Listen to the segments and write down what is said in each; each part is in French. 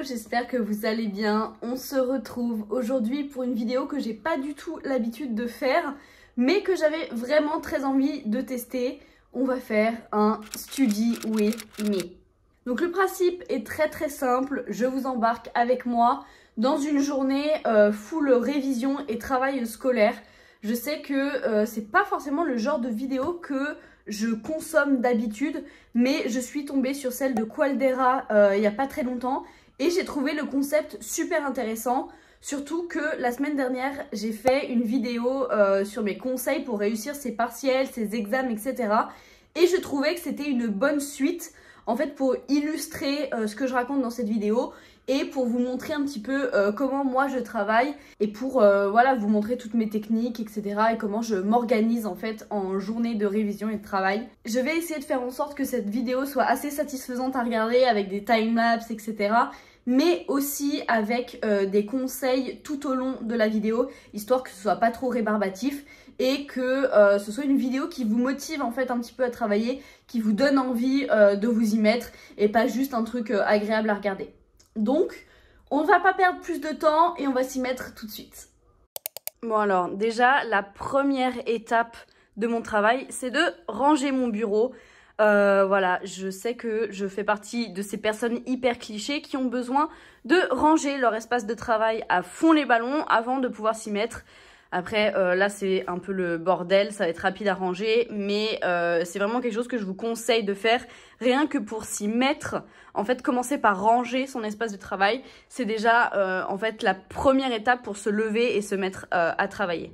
j'espère que vous allez bien. On se retrouve aujourd'hui pour une vidéo que j'ai pas du tout l'habitude de faire, mais que j'avais vraiment très envie de tester. On va faire un study with me. Donc le principe est très simple, je vous embarque avec moi dans une journée full révision et travail scolaire. Je sais que c'est pas forcément le genre de vidéo que je consomme d'habitude, mais je suis tombée sur celle de Qualdera il n'y a pas très longtemps et j'ai trouvé le concept super intéressant. Surtout que la semaine dernière, j'ai fait une vidéo sur mes conseils pour réussir ses partiels, ses examens, etc. Et je trouvais que c'était une bonne suite, en fait, pour illustrer ce que je raconte dans cette vidéo et pour vous montrer un petit peu comment moi je travaille et pour voilà, vous montrer toutes mes techniques, etc. et comment je m'organise en fait en journée de révision et de travail. Je vais essayer de faire en sorte que cette vidéo soit assez satisfaisante à regarder avec des timelapses, etc. mais aussi avec des conseils tout au long de la vidéo, histoire que ce soit pas trop rébarbatif et que ce soit une vidéo qui vous motive en fait un petit peu à travailler, qui vous donne envie de vous y mettre et pas juste un truc agréable à regarder. Donc, on va pas perdre plus de temps et on va s'y mettre tout de suite. Bon alors, déjà, la première étape de mon travail, c'est de ranger mon bureau. Voilà, je sais que je fais partie de ces personnes hyper clichés qui ont besoin de ranger leur espace de travail à fond les ballons avant de pouvoir s'y mettre. Après, là, c'est un peu le bordel, ça va être rapide à ranger, mais c'est vraiment quelque chose que je vous conseille de faire, rien que pour s'y mettre. En fait, commencer par ranger son espace de travail, c'est déjà en fait la première étape pour se lever et se mettre à travailler.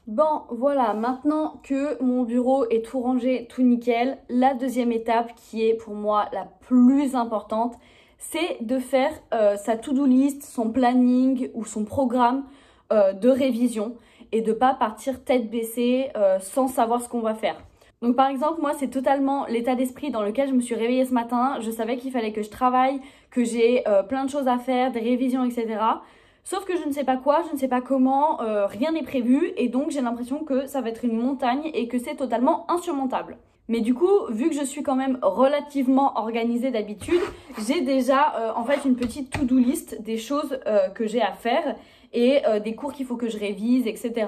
Bon, voilà, maintenant que mon bureau est tout rangé, tout nickel, la deuxième étape qui est pour moi la plus importante, c'est de faire sa to-do list, son planning ou son programme de révision et de pas partir tête baissée sans savoir ce qu'on va faire. Donc par exemple, moi c'est totalement l'état d'esprit dans lequel je me suis réveillée ce matin. Je savais qu'il fallait que je travaille, que j'ai plein de choses à faire, des révisions, etc. Sauf que je ne sais pas quoi, je ne sais pas comment, rien n'est prévu et donc j'ai l'impression que ça va être une montagne et que c'est totalement insurmontable. Mais du coup, vu que je suis quand même relativement organisée d'habitude, j'ai déjà en fait une petite to-do list des choses que j'ai à faire et des cours qu'il faut que je révise, etc.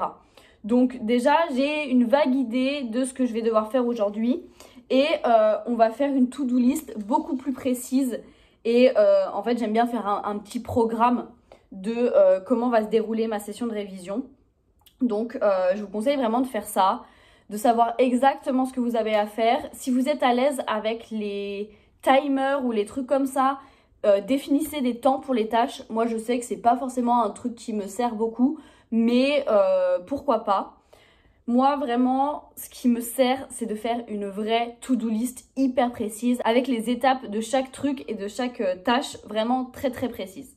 Donc déjà, j'ai une vague idée de ce que je vais devoir faire aujourd'hui et on va faire une to-do list beaucoup plus précise et en fait, j'aime bien faire un petit programme de comment va se dérouler ma session de révision. Donc je vous conseille vraiment de faire ça, de savoir exactement ce que vous avez à faire. Si vous êtes à l'aise avec les timers ou les trucs comme ça, définissez des temps pour les tâches. Moi je sais que c'est pas forcément un truc qui me sert beaucoup, mais pourquoi pas. Moi vraiment ce qui me sert c'est de faire une vraie to-do list hyper précise avec les étapes de chaque truc et de chaque tâche vraiment très précises.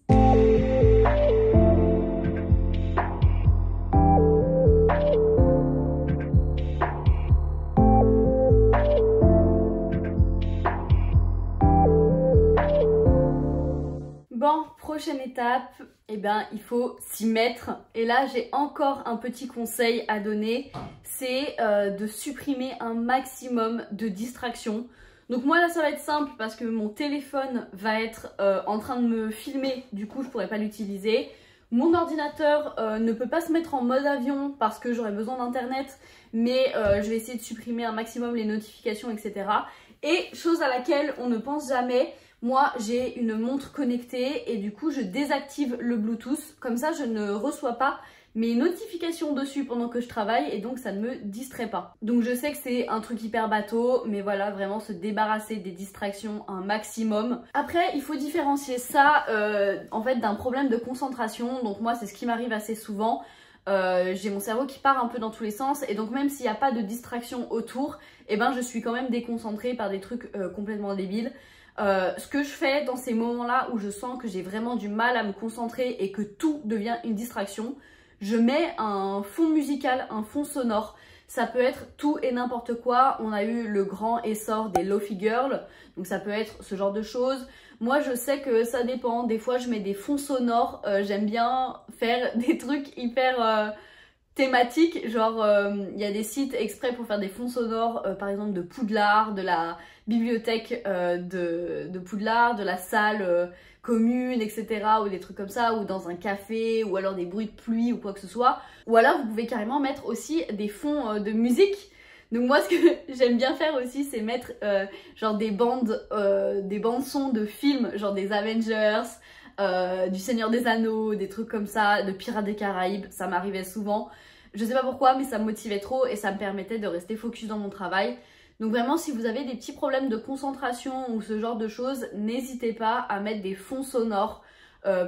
Bon, prochaine étape, eh ben, il faut s'y mettre. Et là, j'ai encore un petit conseil à donner, c'est de supprimer un maximum de distractions. Donc moi là ça va être simple parce que mon téléphone va être en train de me filmer, du coup je pourrais pas l'utiliser. Mon ordinateur ne peut pas se mettre en mode avion parce que j'aurais besoin d'internet, mais je vais essayer de supprimer un maximum les notifications, etc. Et chose à laquelle on ne pense jamais, moi j'ai une montre connectée et du coup je désactive le Bluetooth, comme ça je ne reçois pas mes notifications dessus pendant que je travaille et donc ça ne me distrait pas. Donc je sais que c'est un truc hyper bateau, mais voilà, vraiment se débarrasser des distractions un maximum. Après il faut différencier ça en fait d'un problème de concentration. Donc moi c'est ce qui m'arrive assez souvent. J'ai mon cerveau qui part un peu dans tous les sens et donc même s'il n'y a pas de distraction autour, eh ben je suis quand même déconcentrée par des trucs complètement débiles. Ce que je fais dans ces moments-là où je sens que j'ai vraiment du mal à me concentrer et que tout devient une distraction, je mets un fond musical, un fond sonore. Ça peut être tout et n'importe quoi. On a eu le grand essor des Lofi Girls, donc ça peut être ce genre de choses. Moi je sais que ça dépend, des fois je mets des fonds sonores, j'aime bien faire des trucs hyper thématiques, genre il y a des sites exprès pour faire des fonds sonores, par exemple de Poudlard, de la bibliothèque de Poudlard, de la salle commune, etc. ou des trucs comme ça, ou dans un café, ou alors des bruits de pluie ou quoi que ce soit. Ou alors vous pouvez carrément mettre aussi des fonds de musique. Donc moi ce que j'aime bien faire aussi c'est mettre genre des bandes son de films, genre des Avengers, du Seigneur des Anneaux, des trucs comme ça, de Pirates des Caraïbes, ça m'arrivait souvent. Je sais pas pourquoi mais ça me motivait trop et ça me permettait de rester focus dans mon travail. Donc vraiment si vous avez des petits problèmes de concentration ou ce genre de choses, n'hésitez pas à mettre des fonds sonores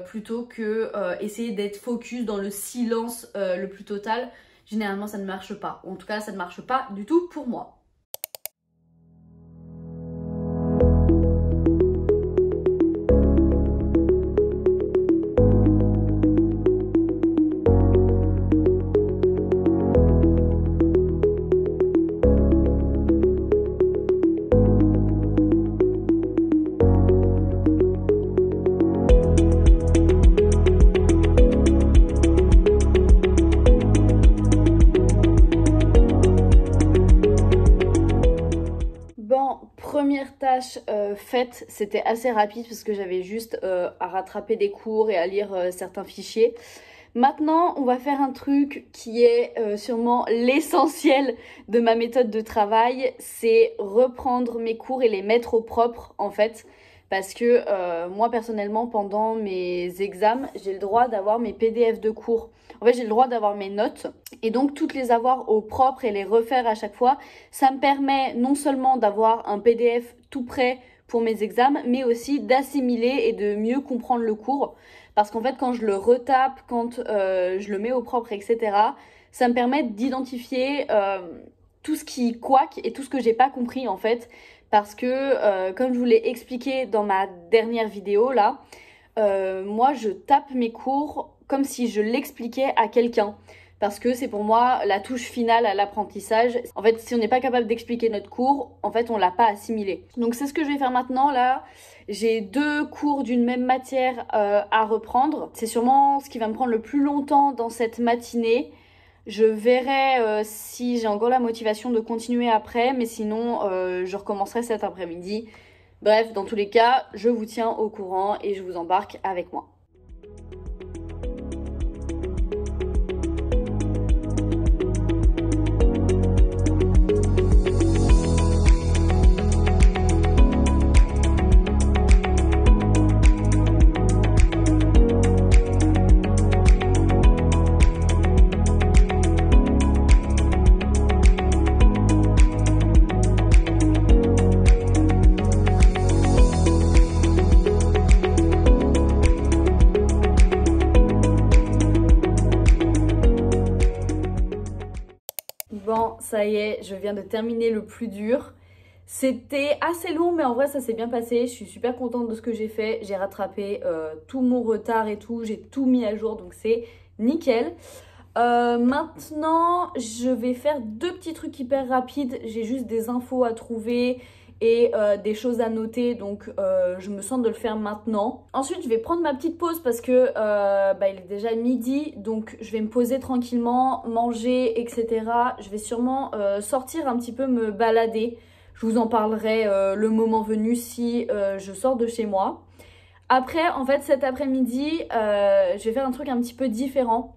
plutôt que essayer d'être focus dans le silence le plus total. Généralement ça ne marche pas, en tout cas ça ne marche pas du tout pour moi. Première tâche faite, c'était assez rapide parce que j'avais juste à rattraper des cours et à lire certains fichiers. Maintenant, on va faire un truc qui est sûrement l'essentiel de ma méthode de travail, c'est reprendre mes cours et les mettre au propre en fait. Parce que moi personnellement, pendant mes examens, j'ai le droit d'avoir mes PDF de cours. En fait, j'ai le droit d'avoir mes notes et donc toutes les avoir au propre et les refaire à chaque fois. Ça me permet non seulement d'avoir un PDF tout prêt pour mes examens, mais aussi d'assimiler et de mieux comprendre le cours. Parce qu'en fait, quand je le retape, quand je le mets au propre, etc., ça me permet d'identifier tout ce qui couac et tout ce que j'ai pas compris en fait. Parce que, comme je vous l'ai expliqué dans ma dernière vidéo là, moi je tape mes cours comme si je l'expliquais à quelqu'un. Parce que c'est pour moi la touche finale à l'apprentissage. En fait, si on n'est pas capable d'expliquer notre cours, en fait on l'a pas assimilé. Donc c'est ce que je vais faire maintenant là. J'ai 2 cours d'une même matière à reprendre. C'est sûrement ce qui va me prendre le plus longtemps dans cette matinée. Je verrai si j'ai encore la motivation de continuer après, mais sinon je recommencerai cet après-midi. Bref, dans tous les cas, je vous tiens au courant et je vous embarque avec moi. Bon, ça y est, je viens de terminer le plus dur. C'était assez long, mais en vrai, ça s'est bien passé. Je suis super contente de ce que j'ai fait. J'ai rattrapé tout mon retard et tout. J'ai tout mis à jour, donc c'est nickel. Maintenant, je vais faire 2 petits trucs hyper rapides. J'ai juste des infos à trouver et des choses à noter, donc je me sens de le faire maintenant. Ensuite, je vais prendre ma petite pause parce que il est déjà midi, donc je vais me poser tranquillement, manger, etc. Je vais sûrement sortir un petit peu me balader. Je vous en parlerai le moment venu si je sors de chez moi. Après, en fait, cet après-midi, je vais faire un truc un petit peu différent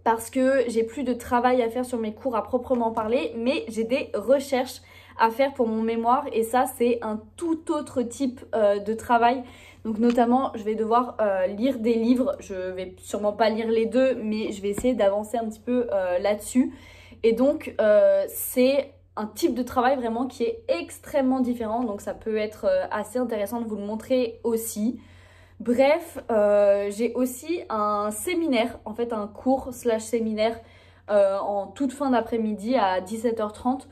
parce que j'ai plus de travail à faire sur mes cours à proprement parler, mais j'ai des recherches à faire pour mon mémoire et ça c'est un tout autre type de travail. Donc notamment je vais devoir lire des livres, je vais sûrement pas lire les 2 mais je vais essayer d'avancer un petit peu là-dessus. Et donc c'est un type de travail vraiment qui est extrêmement différent, donc ça peut être assez intéressant de vous le montrer aussi. Bref, j'ai aussi un séminaire, en fait un cours slash séminaire en toute fin d'après-midi à 17h30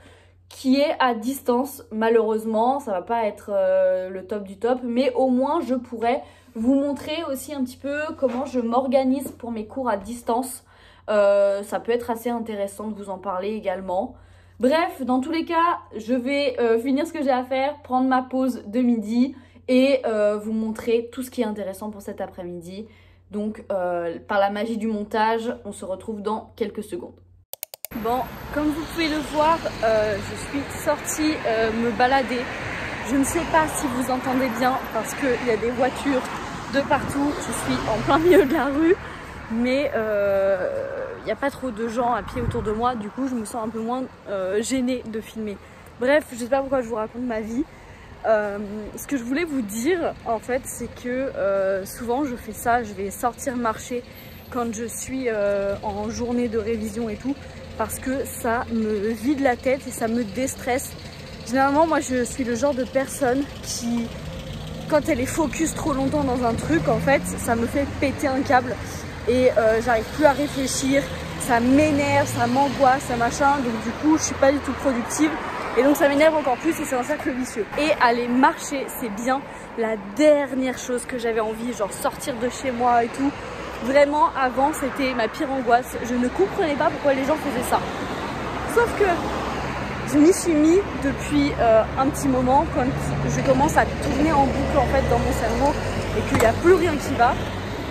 qui est à distance. Malheureusement, ça va pas être le top du top, mais au moins je pourrais vous montrer aussi un petit peu comment je m'organise pour mes cours à distance. Ça peut être assez intéressant de vous en parler également. Bref, dans tous les cas, je vais finir ce que j'ai à faire, prendre ma pause de midi et vous montrer tout ce qui est intéressant pour cet après-midi. Donc, par la magie du montage, on se retrouve dans quelques secondes. Bon, comme vous pouvez le voir, je suis sortie me balader. Je ne sais pas si vous entendez bien parce qu'il y a des voitures de partout. Je suis en plein milieu de la rue, mais il n'y a pas trop de gens à pied autour de moi. Du coup, je me sens un peu moins gênée de filmer. Bref, je ne sais pas pourquoi je vous raconte ma vie. Ce que je voulais vous dire, en fait, c'est que souvent je fais ça. Je vais sortir marcher quand je suis en journée de révision et tout, parce que ça me vide la tête et ça me déstresse. Généralement, moi, je suis le genre de personne qui, quand elle est focus trop longtemps dans un truc, en fait, ça me fait péter un câble et j'arrive plus à réfléchir, ça m'énerve, ça m'angoisse, ça machin, donc du coup, je suis pas du tout productive et donc ça m'énerve encore plus et c'est un cercle vicieux. Et aller marcher, c'est bien la dernière chose que j'avais envie, genre sortir de chez moi et tout. Vraiment, avant, c'était ma pire angoisse. Je ne comprenais pas pourquoi les gens faisaient ça. Sauf que je m'y suis mis depuis un petit moment, quand je commence à tourner en boucle en fait dans mon cerveau et qu'il n'y a plus rien qui va.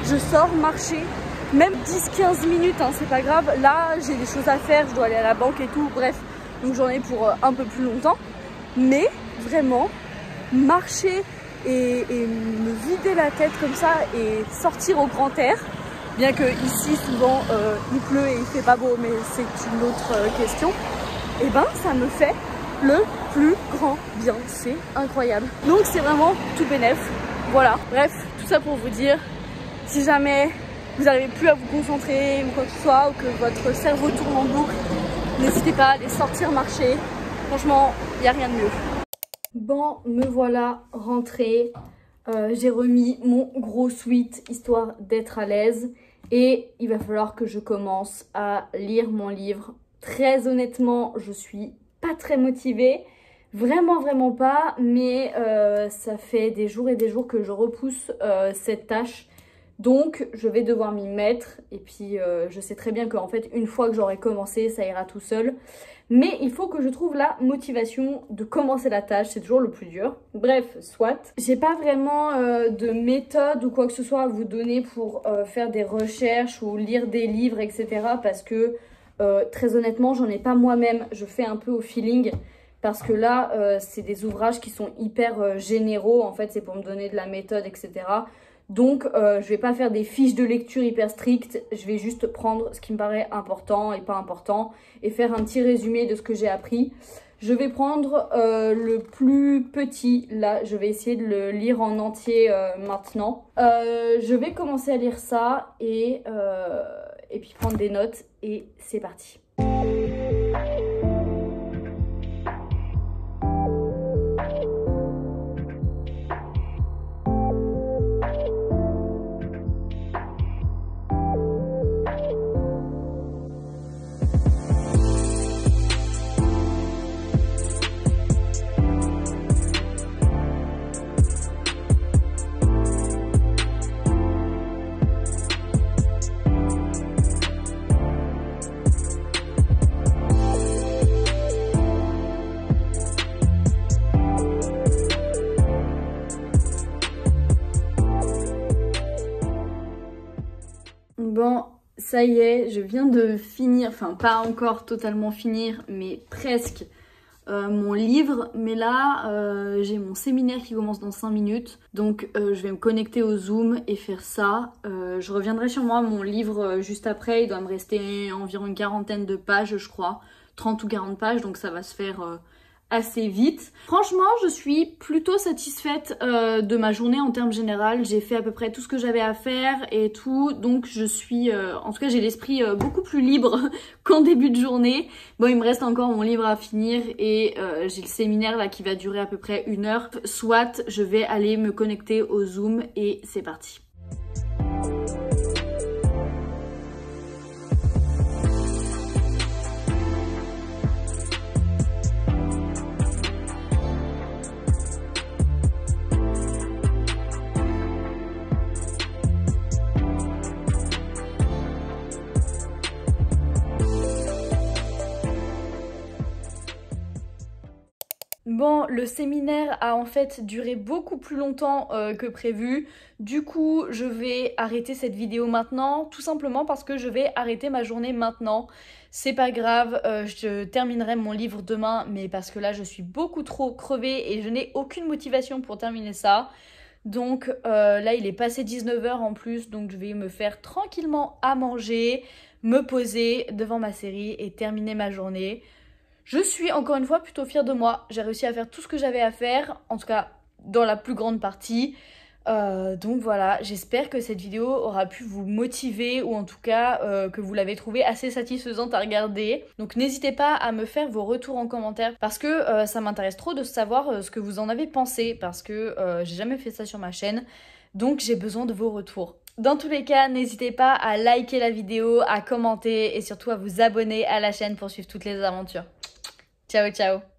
Je sors marcher, même 10-15 minutes, hein, c'est pas grave. Là, j'ai des choses à faire, je dois aller à la banque et tout, bref. Donc j'en ai pour un peu plus longtemps. Mais vraiment, marcher et me vider la tête comme ça et sortir au grand air, bien que ici souvent il pleut et il fait pas beau, mais c'est une autre question, et ben ça me fait le plus grand bien, c'est incroyable. Donc c'est vraiment tout bénef. Voilà, bref, tout ça pour vous dire, si jamais vous n'arrivez plus à vous concentrer ou quoi que ce soit, ou que votre cerveau tourne en boucle, n'hésitez pas à aller sortir marcher. Franchement, il n'y a rien de mieux. Bon, me voilà rentrée. J'ai remis mon gros sweat histoire d'être à l'aise. Et il va falloir que je commence à lire mon livre. Très honnêtement, je suis pas très motivée. Vraiment pas. Mais ça fait des jours et des jours que je repousse cette tâche. Donc, je vais devoir m'y mettre. Et puis, je sais très bien qu'en fait, une fois que j'aurai commencé, ça ira tout seul. Mais il faut que je trouve la motivation de commencer la tâche. C'est toujours le plus dur. Bref, soit. J'ai pas vraiment de méthode ou quoi que ce soit à vous donner pour faire des recherches ou lire des livres, etc. Parce que, très honnêtement, j'en ai pas moi-même. Je fais un peu au feeling. Parce que là, c'est des ouvrages qui sont hyper généraux. En fait, c'est pour me donner de la méthode, etc. Donc, je vais pas faire des fiches de lecture hyper strictes. Je vais juste prendre ce qui me paraît important et pas important et faire un petit résumé de ce que j'ai appris. Je vais prendre le plus petit. Là, je vais essayer de le lire en entier maintenant. Je vais commencer à lire ça et puis prendre des notes. Et c'est parti. Bon, ça y est, je viens de finir, enfin pas encore totalement finir, mais presque mon livre. Mais là, j'ai mon séminaire qui commence dans 5 minutes. Donc je vais me connecter au Zoom et faire ça. Je reviendrai sur moi, mon livre juste après. Il doit me rester environ une quarantaine de pages, je crois. 30 ou 40 pages, donc ça va se faire assez vite. Franchement, je suis plutôt satisfaite de ma journée en termes généraux. J'ai fait à peu près tout ce que j'avais à faire et tout. Donc je suis, en tout cas j'ai l'esprit beaucoup plus libre qu'en début de journée. Bon, il me reste encore mon livre à finir et j'ai le séminaire là qui va durer à peu près 1 heure. Soit je vais aller me connecter au Zoom et c'est parti. le séminaire a en fait duré beaucoup plus longtemps que prévu. Du coup, je vais arrêter cette vidéo maintenant, tout simplement parce que je vais arrêter ma journée maintenant. C'est pas grave, je terminerai mon livre demain, mais parce que là, je suis beaucoup trop crevée et je n'ai aucune motivation pour terminer ça. Donc là, il est passé 19 h en plus, donc je vais me faire tranquillement à manger, me poser devant ma série et terminer ma journée. Je suis encore une fois plutôt fière de moi. J'ai réussi à faire tout ce que j'avais à faire, en tout cas dans la plus grande partie. Donc voilà, j'espère que cette vidéo aura pu vous motiver ou en tout cas que vous l'avez trouvée assez satisfaisante à regarder. Donc n'hésitez pas à me faire vos retours en commentaire parce que ça m'intéresse trop de savoir ce que vous en avez pensé parce que j'ai jamais fait ça sur ma chaîne. Donc j'ai besoin de vos retours. Dans tous les cas, n'hésitez pas à liker la vidéo, à commenter et surtout à vous abonner à la chaîne pour suivre toutes les aventures. Ciao ciao!